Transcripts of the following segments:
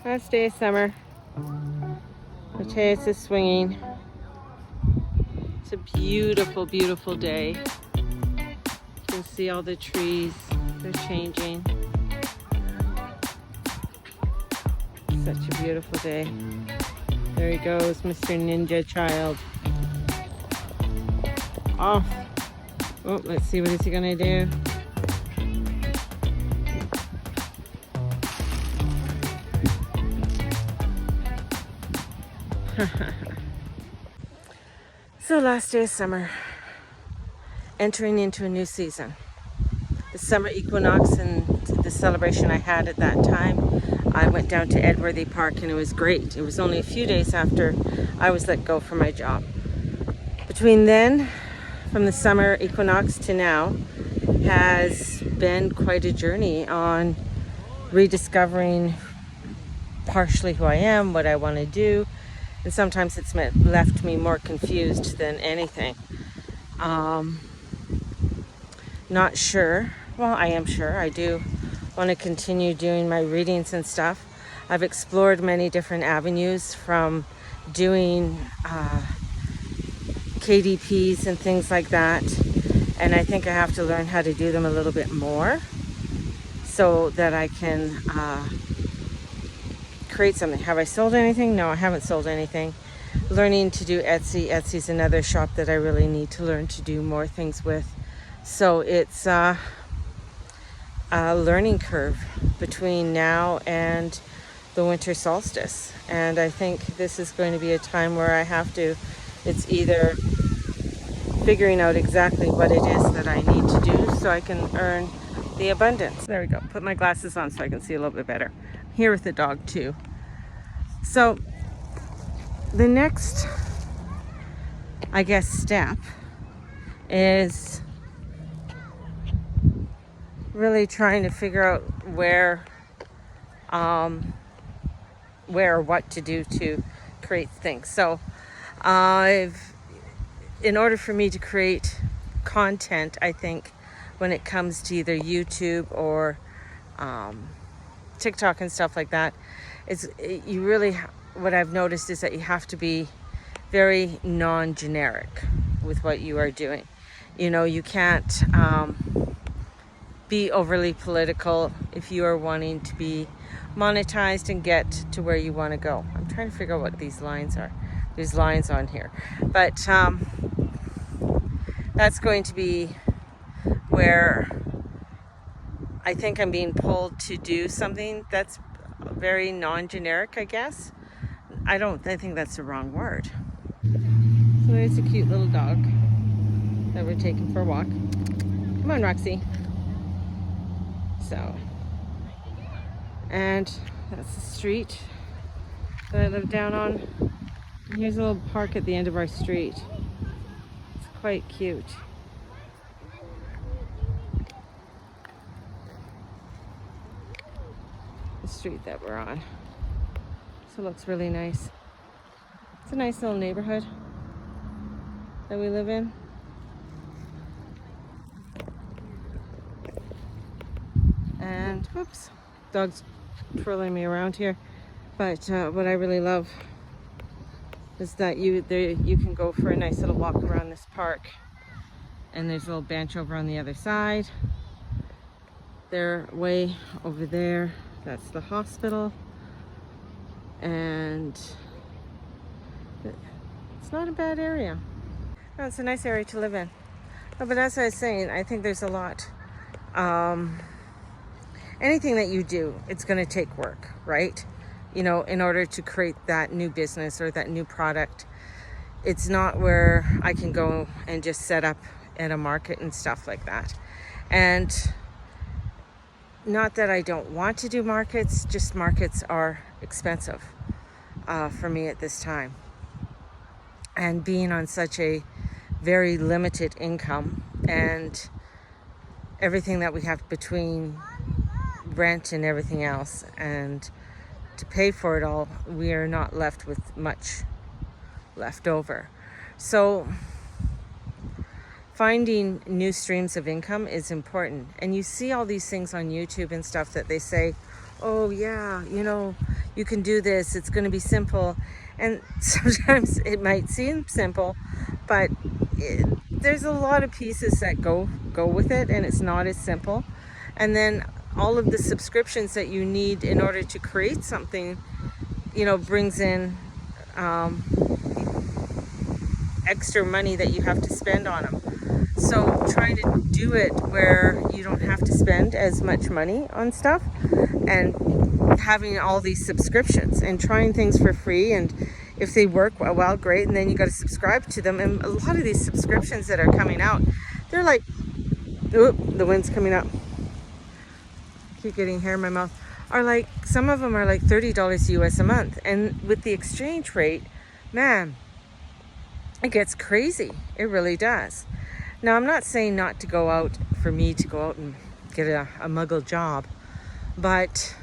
Last day of summer. Mateus is swinging. It's a beautiful, beautiful day. You can see all the trees. They're changing. Such a beautiful day. There he goes, Mr. Ninja Child. Off. Oh, let's see, what is he gonna do? So last day of summer, entering into a new season. The summer equinox and the celebration I had at that time, I went down to Edworthy Park and it was great. It was only a few days after I was let go from my job. Between then, from the summer equinox to now, has been quite a journey on rediscovering partially who I am, what I want to do, and sometimes it's left me more confused than anything. Not sure. Well, I am sure. I do want to continue doing my readings and stuff. I've explored many different avenues, from doing KDPs and things like that, and I think I have to learn how to do them a little bit more so that I can create something. Have I sold anything? No, I haven't sold anything. Learning to do Etsy. Etsy's another shop that I really need to learn to do more things with. So it's a learning curve between now and the winter solstice. And I think this is going to be a time where I have to, it's either figuring out exactly what it is that I need to do so I can earn the abundance. There we go. Put my glasses on so I can see a little bit better. I'm here with the dog too. So the next, I guess, step is really trying to figure out where or what to do to create things. So in order for me to create content, I think when it comes to either YouTube or TikTok and stuff like that, you really, what I've noticed is that you have to be very non-generic with what you are doing. You know, you can't be overly political if you are wanting to be monetized and get to where you want to go. I'm trying to figure out what these lines are. There's lines on here, but that's going to be where I think I'm being pulled to do something that's very non-generic, I guess. I think that's the wrong word. So there's a cute little dog that we're taking for a walk. Come on, Roxy. So, and that's the street that I live down on. And here's a little park at the end of our street. It's quite cute. The street that we're on. So it looks really nice. It's a nice little neighborhood that we live in. And whoops, dog's twirling me around here. But what I really love is that you can go for a nice little walk around this park. And there's a little bench over on the other side. They're way over there. That's the hospital. And it's not a bad area. No, it's a nice area to live in. No, but as I was saying, I think there's a lot. Anything that you do, it's going to take work, right? You know, in order to create that new business or that new product. It's not where I can go and just set up at a market and stuff like that. And not that I don't want to do markets, just markets are expensive for me at this time. And being on such a very limited income and everything that we have between rent and everything else, and to pay for it all, we are not left with much left over. So finding new streams of income is important. And you see all these things on YouTube and stuff that they say, oh yeah, you know, you can do this, it's going to be simple. And sometimes it might seem simple, but there's a lot of pieces that go with it, and it's not as simple. And then all of the subscriptions that you need in order to create something, brings in extra money that you have to spend on them. So trying to do it where you don't have to spend as much money on stuff, and having all these subscriptions and trying things for free, and if they work well, great, and then you got to subscribe to them. And a lot of these subscriptions that are coming out, they're like, oop, the wind's coming up, I keep getting hair in my mouth, are like, some of them are like $30 US a month. And with the exchange rate, man, it gets crazy. It really does. Now, I'm not saying not to go out, for me to go out and get a muggle job, but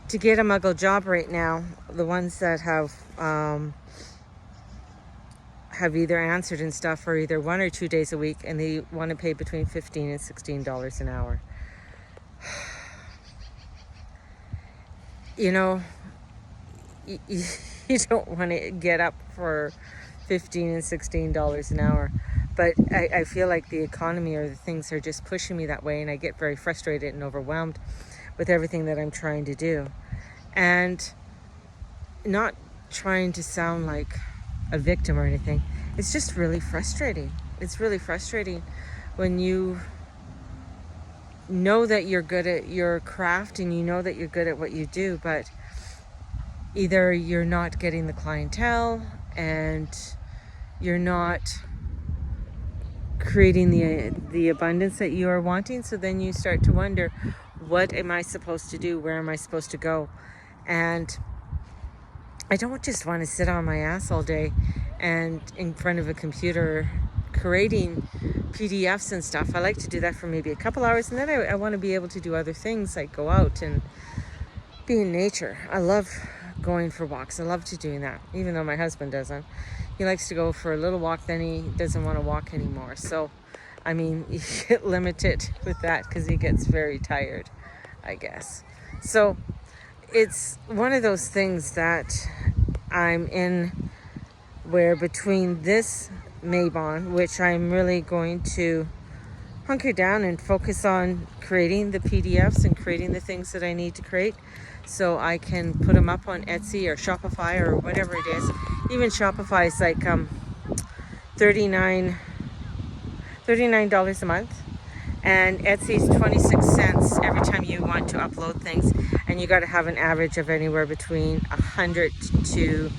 to get a muggle job right now, the ones that have either answered and stuff are either 1 or 2 days a week, and they want to pay between $15 and $16 an hour. You don't want to get up for $15 and $16 an hour. But I feel like the economy or the things are just pushing me that way, and I get very frustrated and overwhelmed with everything that I'm trying to do. And not trying to sound like a victim or anything. It's just really frustrating. It's really frustrating when you know that you're good at your craft and you know that you're good at what you do, but either you're not getting the clientele and you're not creating the abundance that you are wanting. So then you start to wonder, what am I supposed to do? Where am I supposed to go? And I don't just want to sit on my ass all day and in front of a computer creating PDFs and stuff. I like to do that for maybe a couple hours, and then I want to be able to do other things, like go out and be in nature. I love going for walks. I love to doing that, even though my husband doesn't. He likes to go for a little walk, then he doesn't want to walk anymore. So, I mean, you get limited with that because he gets very tired, I guess. So, it's one of those things that I'm in, where between this Maybon, which I'm really going to hunker down and focus on creating the PDFs and creating the things that I need to create, so I can put them up on Etsy or Shopify or whatever it is. Even Shopify is like $39 a month, and Etsy is 26 cents every time you want to upload things, and you got to have an average of anywhere between 100 to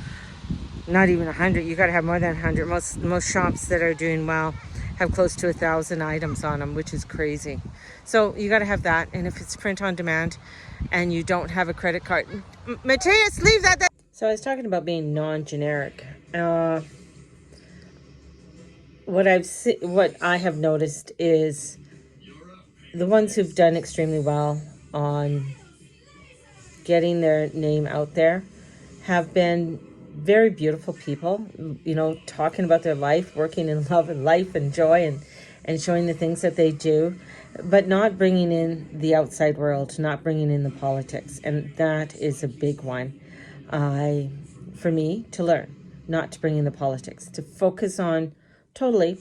not even 100. You got to have more than 100. Most shops that are doing well have close to 1,000 items on them, which is crazy. So you got to have that. And if it's print on demand and you don't have a credit card, Matthias, leave that there. So I was talking about being non-generic. What I have noticed is the ones who've done extremely well on getting their name out there have been very beautiful people, talking about their life, working in love and life and joy, and showing the things that they do, but not bringing in the outside world, not bringing in the politics. And that is a big one for me to learn, not to bring in the politics, to focus totally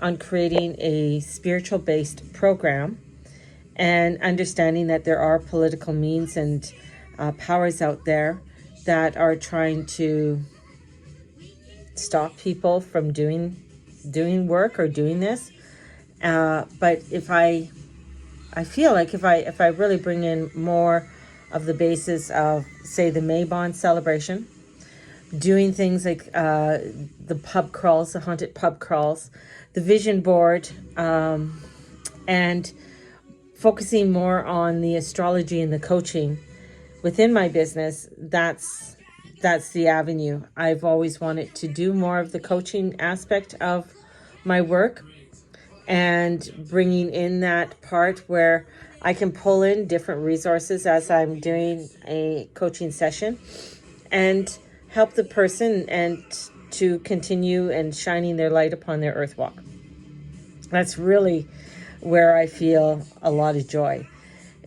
on creating a spiritual based program, and understanding that there are political means and powers out there that are trying to stop people from doing work or doing this. But if I feel like if I really bring in more of the basis of, say, the Maybon celebration, doing things like the pub crawls, the haunted pub crawls, the vision board, and focusing more on the astrology and the coaching within my business, that's the avenue. I've always wanted to do more of the coaching aspect of my work, and bringing in that part where I can pull in different resources as I'm doing a coaching session and help the person and to continue and shining their light upon their earth walk. That's really where I feel a lot of joy.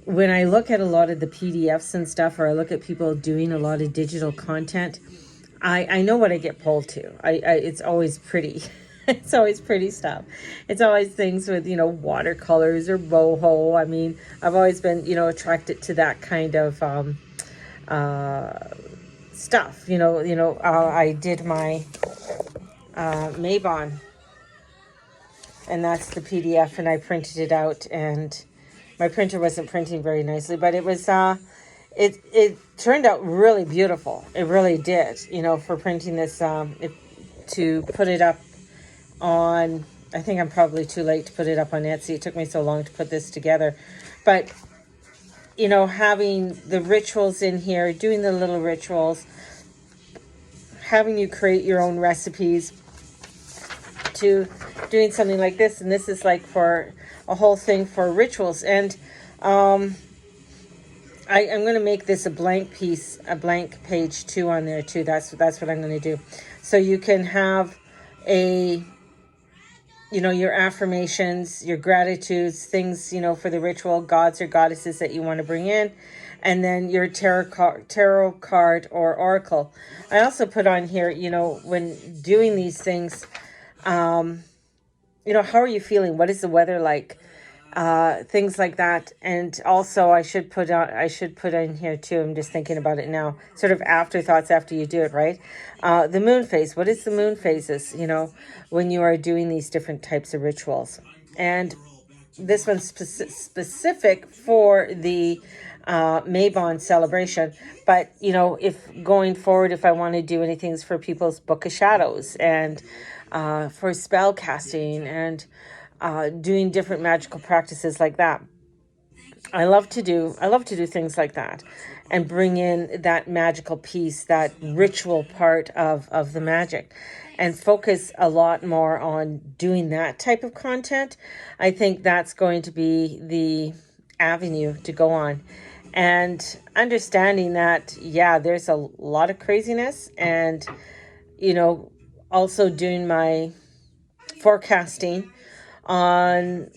when I look at a lot of the PDFs and stuff, or I look at people doing a lot of digital content, I know what I get pulled to. It's always pretty. It's always pretty stuff. It's always things with, watercolors or boho. I mean, I've always been, attracted to that kind of stuff. I did my Mabon, and that's the PDF, and I printed it out, and my printer wasn't printing very nicely, but it was it turned out really beautiful. It really did, for printing this, to put it up on, I think I'm probably too late to put it up on Etsy. It took me so long to put this together. But, having the rituals in here, doing the little rituals, having you create your own recipes, to doing something like this. And this is like for a whole thing for rituals. And I'm going to make this a blank piece, a blank page too on there too. That's what I'm going to do. So you can have your affirmations, your gratitudes, things, for the ritual, gods or goddesses that you want to bring in. And then your tarot card or oracle. I also put on here, when doing these things, how are you feeling? What is the weather like? Things like that. And also I should put in here too, I'm just thinking about it now, sort of afterthoughts after you do it, right? The moon phase. What is the moon phases, when you are doing these different types of rituals? And this one's specific for the Mabon celebration. But, if going forward, if I want to do anything for people's Book of Shadows and for spell casting and doing different magical practices like that. I love to do things like that and bring in that magical piece, that ritual part of the magic, and focus a lot more on doing that type of content. I think that's going to be the avenue to go on. And understanding that, there's a lot of craziness, and, also doing my forecasting on,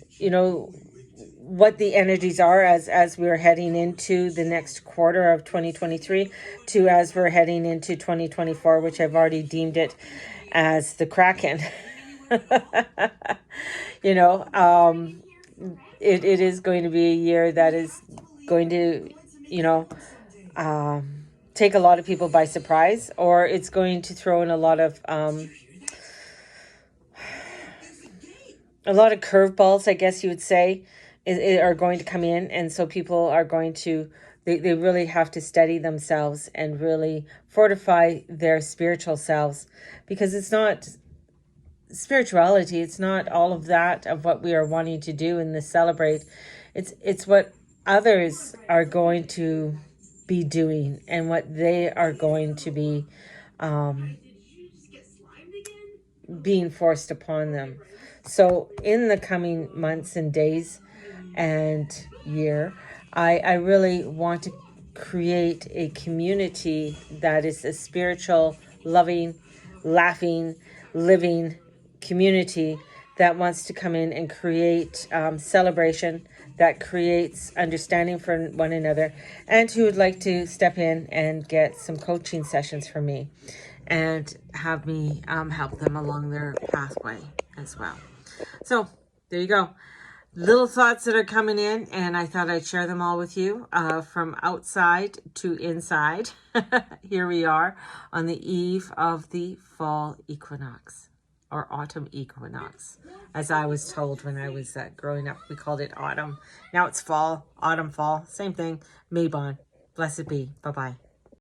what the energies are as we're heading into the next quarter of 2023 to as we're heading into 2024, which I've already deemed it as the Kraken. It is going to be a year that is going to, take a lot of people by surprise, or it's going to throw in a lot of curveballs, I guess you would say, are going to come in. And so people are going to, they really have to steady themselves and really fortify their spiritual selves, because it's not spirituality. It's not all of that of what we are wanting to do in this celebrate. It's what others are going to be doing and what they are going to be being forced upon them. So in the coming months and days and year, I really want to create a community that is a spiritual, loving, laughing, living community that wants to come in and create celebration, that creates understanding for one another, and who would like to step in and get some coaching sessions from me and have me help them along their pathway as well. So there you go. Little thoughts that are coming in, and I thought I'd share them all with you, from outside to inside. Here we are on the eve of the fall equinox, or autumn equinox, as I was told when I was growing up. We called it autumn. Now it's fall, autumn, fall, same thing. Mabon. Blessed be. Bye-bye.